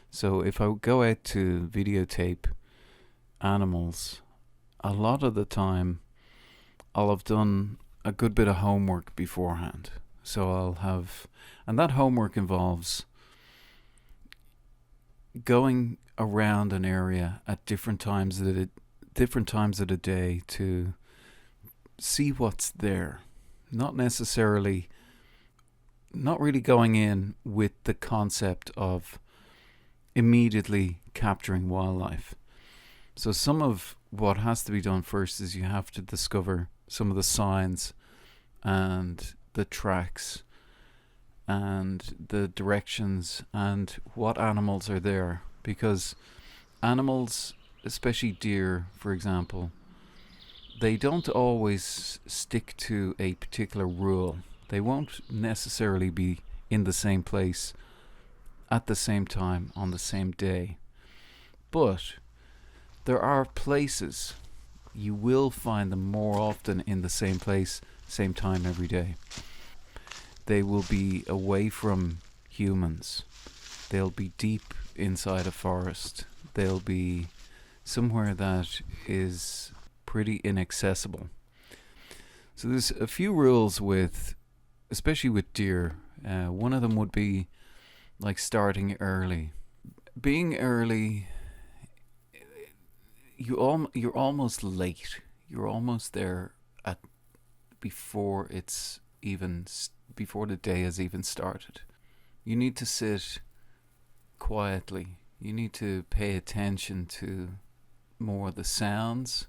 So if I go out to videotape animals, a lot of the time I'll have done a good bit of homework beforehand. So I'll have, and that homework involves going around an area at different times of the day to see what's there. Not necessarily, not really going in with the concept of immediately capturing wildlife. So some of what has to be done first is you have to discover some of the signs and the tracks and the directions and what animals are there, because animals, especially deer for example, they don't always stick to a particular rule. They won't necessarily be in the same place at the same time on the same day, but there are places you will find them more often in the same place, same time every day. They will be away from humans. They'll be deep inside a forest. They'll be somewhere that is pretty inaccessible. So there's a few rules with, especially with deer. One of them would be like starting early. Being early, you're almost late. You're almost there at before it's even before the day has even started. You need to sit quietly. You need to pay attention to more the sounds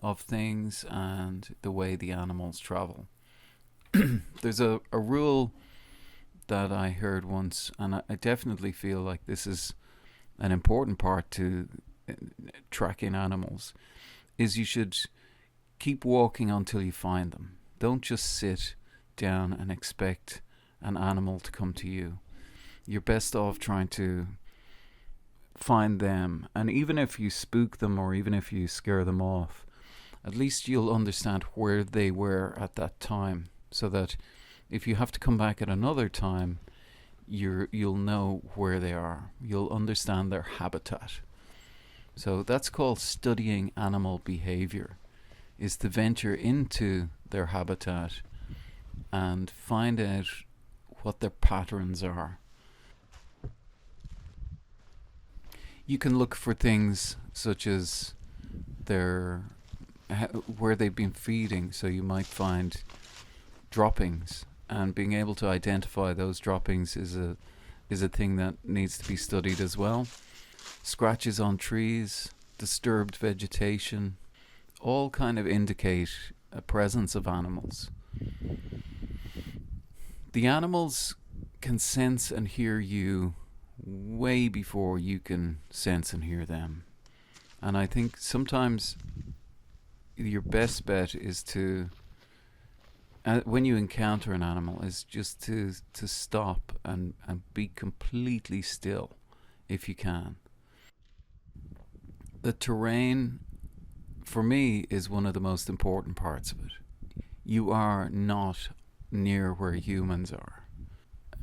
of things and the way the animals travel. There's a rule that I heard once, and I definitely feel like this is an important part to tracking animals, is you should keep walking until you find them. Don't just sit down and expect an animal to come to you. You're best off trying to find them, and even if you spook them or even if you scare them off, at least you'll understand where they were at that time, so that if you have to come back at another time, you'll know where they are. You'll understand their habitat. So that's called studying animal behavior, is to venture into their habitat and find out what their patterns are. You can look for things such as their where they've been feeding, so you might find droppings, and being able to identify those droppings is a thing that needs to be studied as well. Scratches on trees, disturbed vegetation, all kind of indicate a presence of animals. The animals can sense and hear you way before you can sense and hear them. And I think sometimes your best bet is to, when you encounter an animal, is just to stop and be completely still if you can. The terrain, for me, is one of the most important parts of it. You are not near where humans are.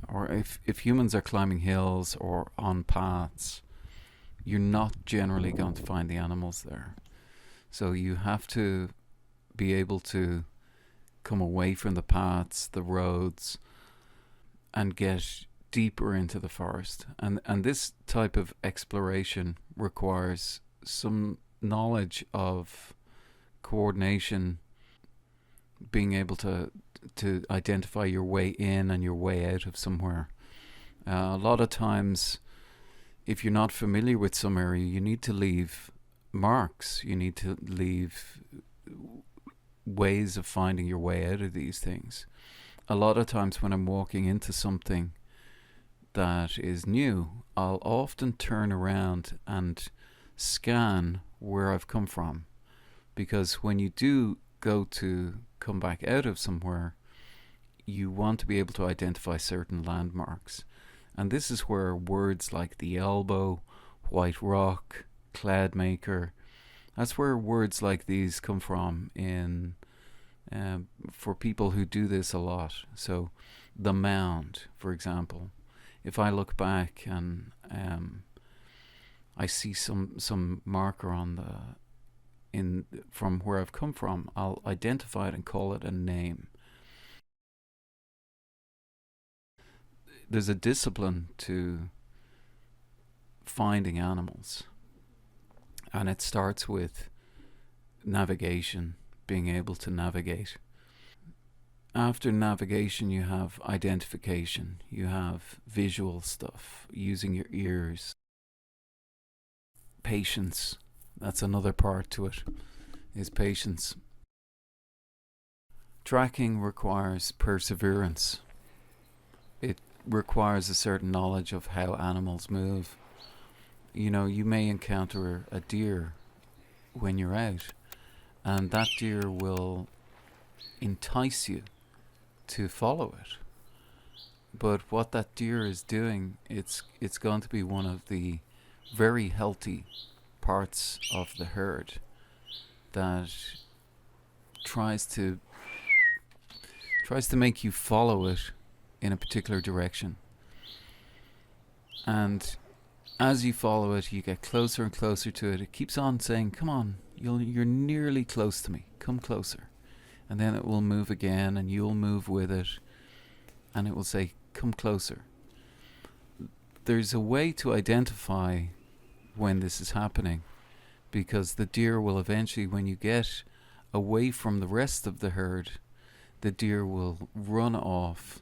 Or if humans are climbing hills or on paths, you're not generally going to find the animals there. So you have to be able to come away from the paths, the roads, and get deeper into the forest. And this type of exploration requires some knowledge of coordination, being able to identify your way in and your way out of somewhere. A lot of times, if you're not familiar with some area, you need to leave marks. You need to leave ways of finding your way out of these things. A lot of times when I'm walking into something that is new, I'll often turn around and scan where I've come from, because when you do go to come back out of somewhere, you want to be able to identify certain landmarks. And this is where words like the elbow, white rock, cloudmaker, that's where words like these come from in for people who do this a lot. So the mound, for example, if I look back and I see some marker on the in from where I've come from, I'll identify it and call it a name. There's a discipline to finding animals, and it starts with navigation, being able to navigate. After navigation, you have identification, you have visual stuff, using your ears. Patience, that's another part to it, is patience. Tracking requires perseverance. It requires a certain knowledge of how animals move. You know, you may encounter a deer when you're out, and that deer will entice you to follow it. But what that deer is doing, it's going to be one of the very healthy parts of the herd that tries to make you follow it in a particular direction. And as you follow it, you get closer and closer to it. It keeps on saying, "Come on, you're nearly close to me. Come closer." And then it will move again, and you'll move with it, and it will say, "Come closer." There's a way to identify when this is happening, because the deer will eventually, when you get away from the rest of the herd, the deer will run off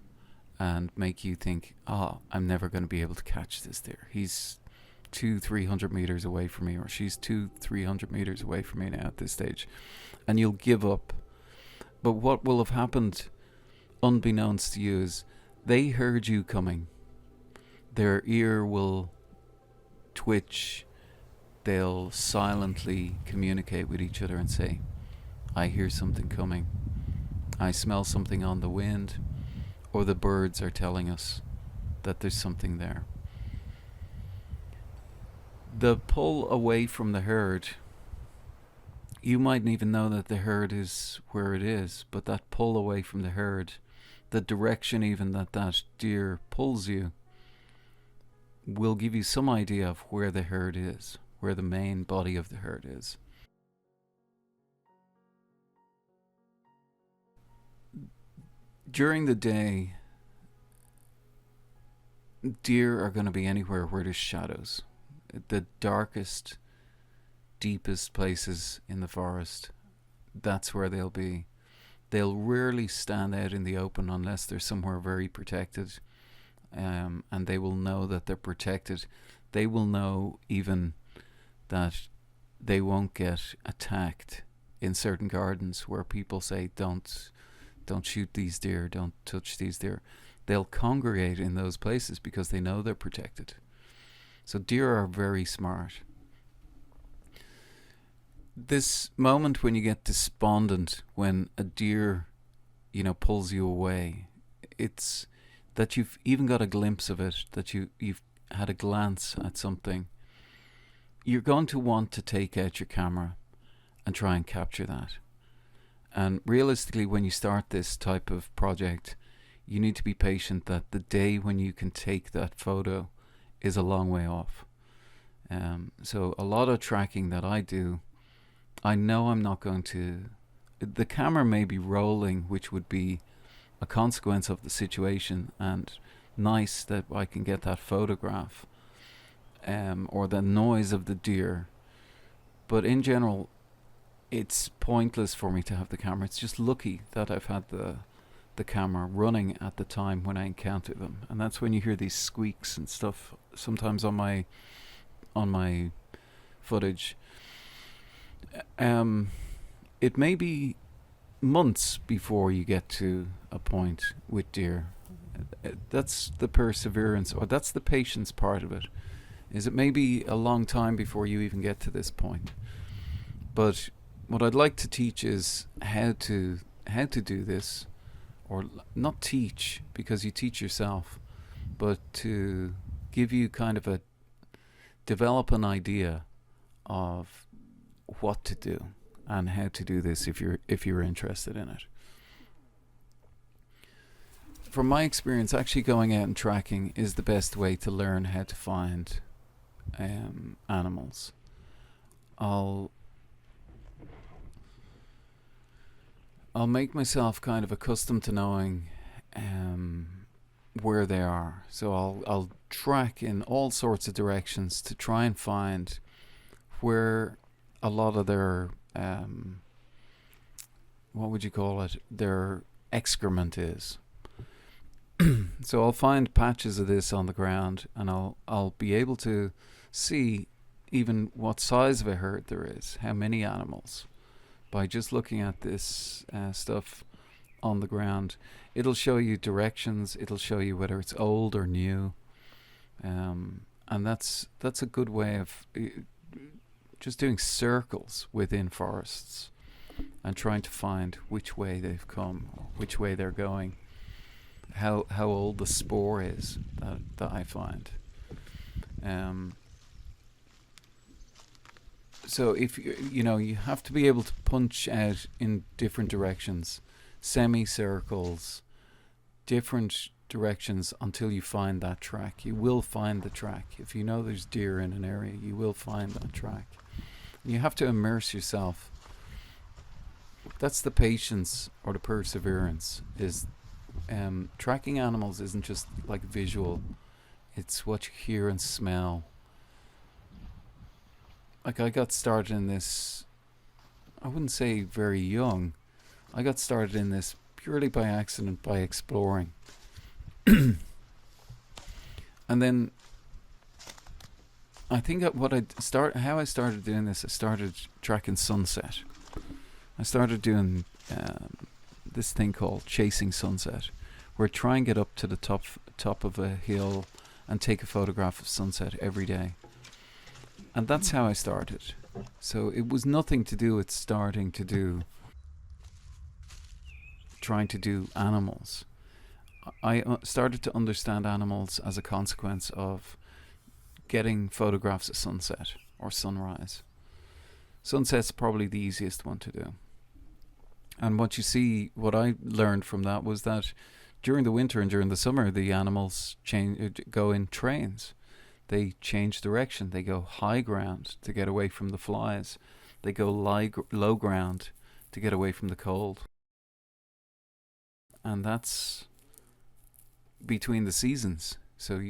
and make you think, I'm never going to be able to catch this deer. He's 200-300 meters away from me, or she's 200-300 meters away from me now at this stage. And you'll give up. But what will have happened, unbeknownst to you, is they heard you coming. Their ear will twitch. They'll silently communicate with each other and say, "I hear something coming. I smell something on the wind," or the birds are telling us that there's something there. The pull away from the herd, you mightn't even know that the herd is where it is, but that pull away from the herd, the direction even that deer pulls you, will give you some idea of where the herd is, where the main body of the herd is. During the day, deer are going to be anywhere where there's shadows. The darkest, deepest places in the forest, that's where they'll be. They'll rarely stand out in the open unless they're somewhere very protected, and they will know that they're protected. They will know even that they won't get attacked in certain gardens where people say, don't shoot these deer, don't touch these deer. They'll congregate in those places because they know they're protected. So deer are very smart. This moment when you get despondent, when a deer, pulls you away, it's that you've even got a glimpse of it, that you've had a glance at something. You're going to want to take out your camera and try and capture that. And realistically, when you start this type of project, you need to be patient that the day when you can take that photo is a long way off. So a lot of tracking that I do, I know I'm not going to... The camera may be rolling, which would be a consequence of the situation, and nice that I can get that photograph, or the noise of the deer. But in general, it's pointless for me to have the camera. It's just lucky that I've had the camera running at the time when I encounter them, and that's when you hear these squeaks and stuff sometimes on my footage. It may be months before you get to a point with deer. That's the perseverance, or that's the patience part of it, is it may be a long time before you even get to this point. But what I'd like to teach is how to do this, or not teach, because you teach yourself, but to give you kind of develop an idea of what to do and how to do this if you're interested in it. From my experience, actually going out and tracking is the best way to learn how to find animals. I'll I'll make myself kind of accustomed to knowing um, where they are. So I'll track in all sorts of directions to try and find where a lot of their what would you call it? Their excrement is. So I'll find patches of this on the ground, and I'll be able to see even what size of a herd there is, how many animals, by just looking at this stuff on the ground. It'll show you directions. It'll show you whether it's old or new, and that's a good way of just doing circles within forests and trying to find which way they've come, or which way they're going, how old the spoor is that I find. So if you have to be able to punch out in different directions, semicircles, different directions until you find that track. You will find the track. If you know there's deer in an area, you will find that track. You have to immerse yourself. That's the patience or the perseverance. Is tracking animals isn't just like visual. It's what you hear and smell. Like I got started in this, I wouldn't say very young. I got started in this purely by accident, by exploring. And then I think how I started doing this, I started tracking sunset. I started doing this thing called chasing sunset, where I try and get up to the top of a hill and take a photograph of sunset every day. And that's how I started. So it was nothing to do with trying to do animals. I started to understand animals as a consequence of getting photographs of sunset or sunrise. Sunset's probably the easiest one to do. And what I learned from that was that during the winter and during the summer, the animals go in trains. They change direction. They go high ground to get away from the flies. They go low ground to get away from the cold. And that's between the seasons. So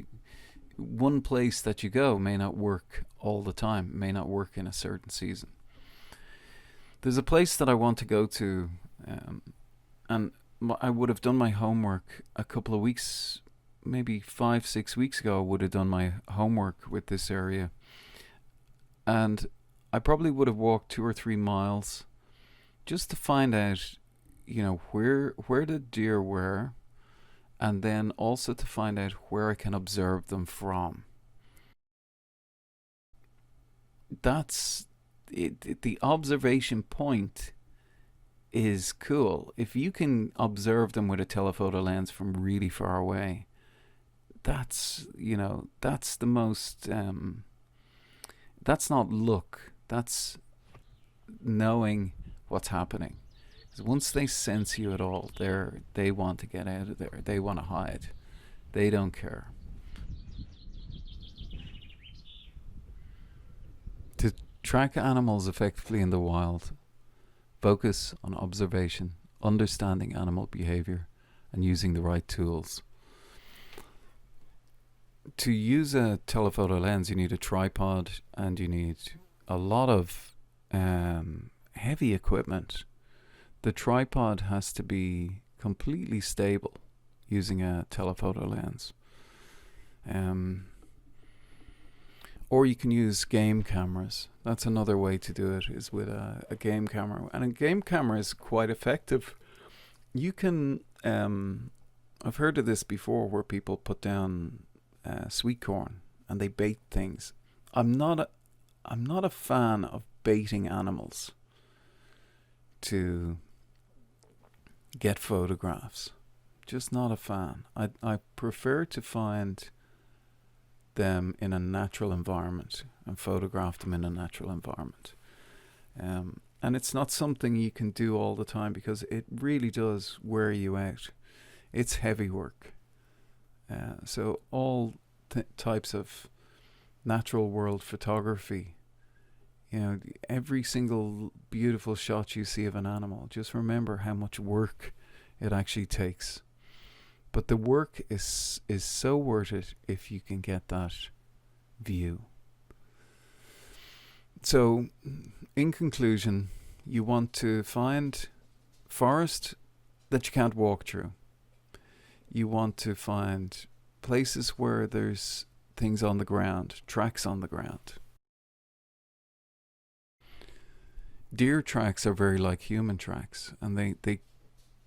one place that you go may not work all the time, may not work in a certain season. There's a place that I want to go to, and I would have done my homework a couple of weeks, maybe 5-6 weeks ago. I would have done my homework with this area, and I probably would have walked 2 or 3 miles just to find out, where the deer were, and then also to find out where I can observe them from. That's it. The observation point is cool. If you can observe them with a telephoto lens from really far away, that's the most that's not luck, that's knowing what's happening. Because once they sense you at all, they want to get out of there, they want to hide, they don't care. To track animals effectively in the wild, focus on observation, understanding animal behavior, and using the right tools. To use a telephoto lens, you need a tripod and you need a lot of heavy equipment. The tripod has to be completely stable using a telephoto lens. Or you can use game cameras. That's another way to do it, is with a game camera. And a game camera is quite effective. You can, I've heard of this before, where people put down sweet corn and they bait things. I'm not a fan of baiting animals to get photographs. Just not a fan. I prefer to find them in a natural environment and photograph them in a natural environment. And it's not something you can do all the time, because it really does wear you out. It's heavy work. So all types of natural world photography, you know, every single beautiful shot you see of an animal, just remember how much work it actually takes. But the work is so worth it if you can get that view. So, in conclusion, you want to find forest that you can't walk through. You want to find places where there's things on the ground, tracks on the ground. Deer tracks are very like human tracks, and they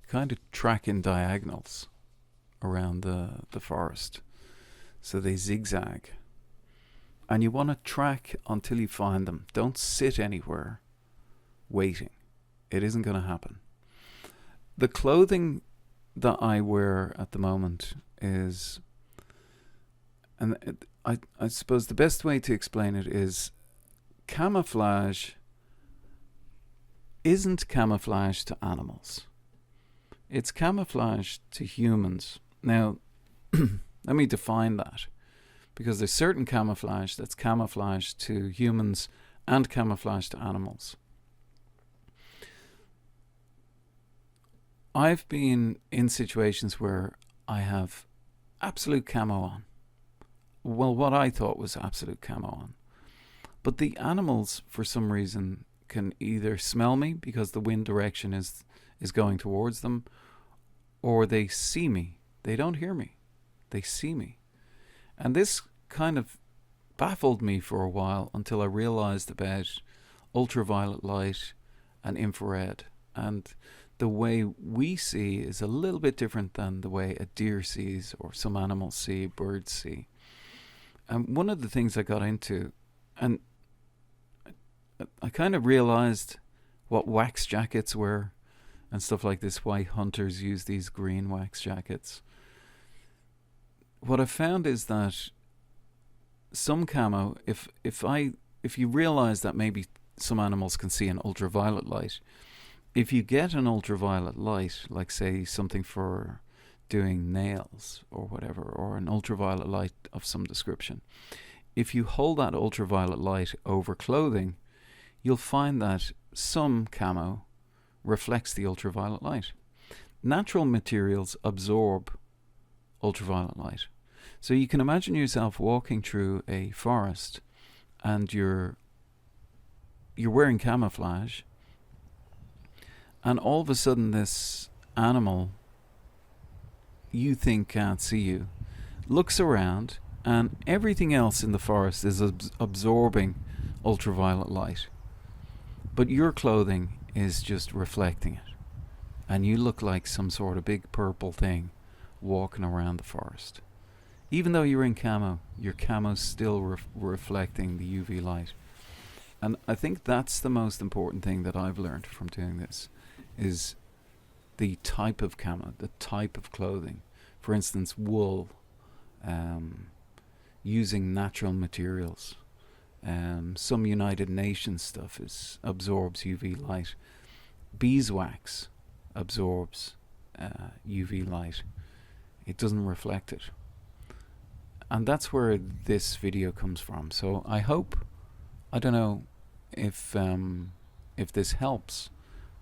kind of track in diagonals around the forest. So they zigzag. And you want to track until you find them. Don't sit anywhere waiting. It isn't going to happen. The clothing that I wear at the moment is, and I suppose the best way to explain it is, camouflage isn't camouflage to animals. It's camouflage to humans. Now, let me define that, because there's certain camouflage that's camouflage to humans and camouflage to animals. I've been in situations where I have absolute camo on. Well, what I thought was absolute camo on. But the animals, for some reason, can either smell me because the wind direction is going towards them, or they see me. They don't hear me. They see me. And this kind of baffled me for a while until I realized about ultraviolet light and infrared. And the way we see is a little bit different than the way a deer sees, or some animals see, birds see. And one of the things I got into, and I kind of realized what wax jackets were and stuff like this, why hunters use these green wax jackets. What I found is that some camo, if you realize that maybe some animals can see an ultraviolet light, if you get an ultraviolet light, like say something for doing nails or whatever, or an ultraviolet light of some description, if you hold that ultraviolet light over clothing, you'll find that some camo reflects the ultraviolet light. Natural materials absorb ultraviolet light. So you can imagine yourself walking through a forest and you're wearing camouflage, and all of a sudden this animal you think can't see you looks around, and everything else in the forest is absorbing ultraviolet light, but your clothing is just reflecting it, and you look like some sort of big purple thing walking around the forest. Even though you're in camo, your camo's still reflecting the UV light. And I think that's the most important thing that I've learned from doing this, is the type of camo, the type of clothing. For instance, wool, using natural materials. Some United Nations stuff absorbs UV light. Beeswax absorbs UV light. It doesn't reflect it. And that's where this video comes from. So I hope, I don't know if this helps,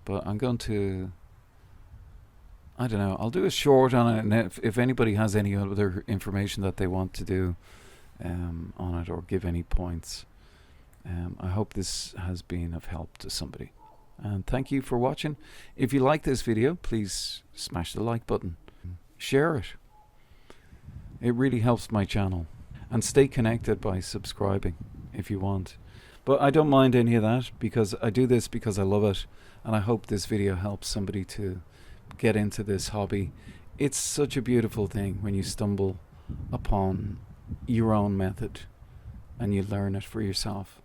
but I'm going to, I don't know, I'll do a short on it, and if anybody has any other information that they want to do on it, or give any points, I hope this has been of help to somebody. And thank you for watching. If you like this video, please smash the like button. Share it. It really helps my channel. And stay connected by subscribing if you want. But I don't mind any of that, because I do this because I love it, and I hope this video helps somebody to get into this hobby. It's such a beautiful thing when you stumble upon your own method and you learn it for yourself.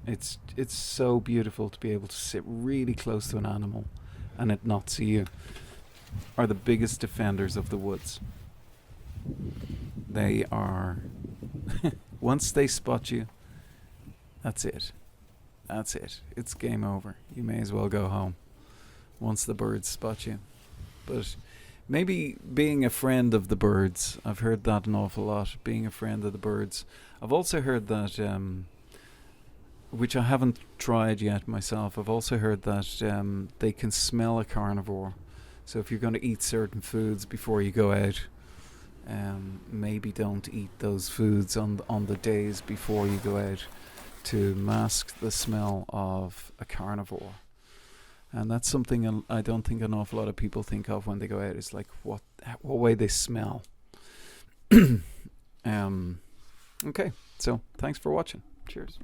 It's so beautiful to be able to sit really close to an animal and it not see you. Are the biggest defenders of the woods. They are once they spot you, that's it. That's it. It's game over. You may as well go home once the birds spot you. But Maybe being a friend of the birds. I've heard that an awful lot. Being a friend of the birds. I've also heard that, which I haven't tried yet myself. I've also heard that they can smell a carnivore. So if you're going to eat certain foods before you go out, maybe don't eat those foods on the days before you go out, to mask the smell of a carnivore. And that's something I don't think an awful lot of people think of when they go out. It's like what way they smell. Okay, so thanks for watching. Cheers.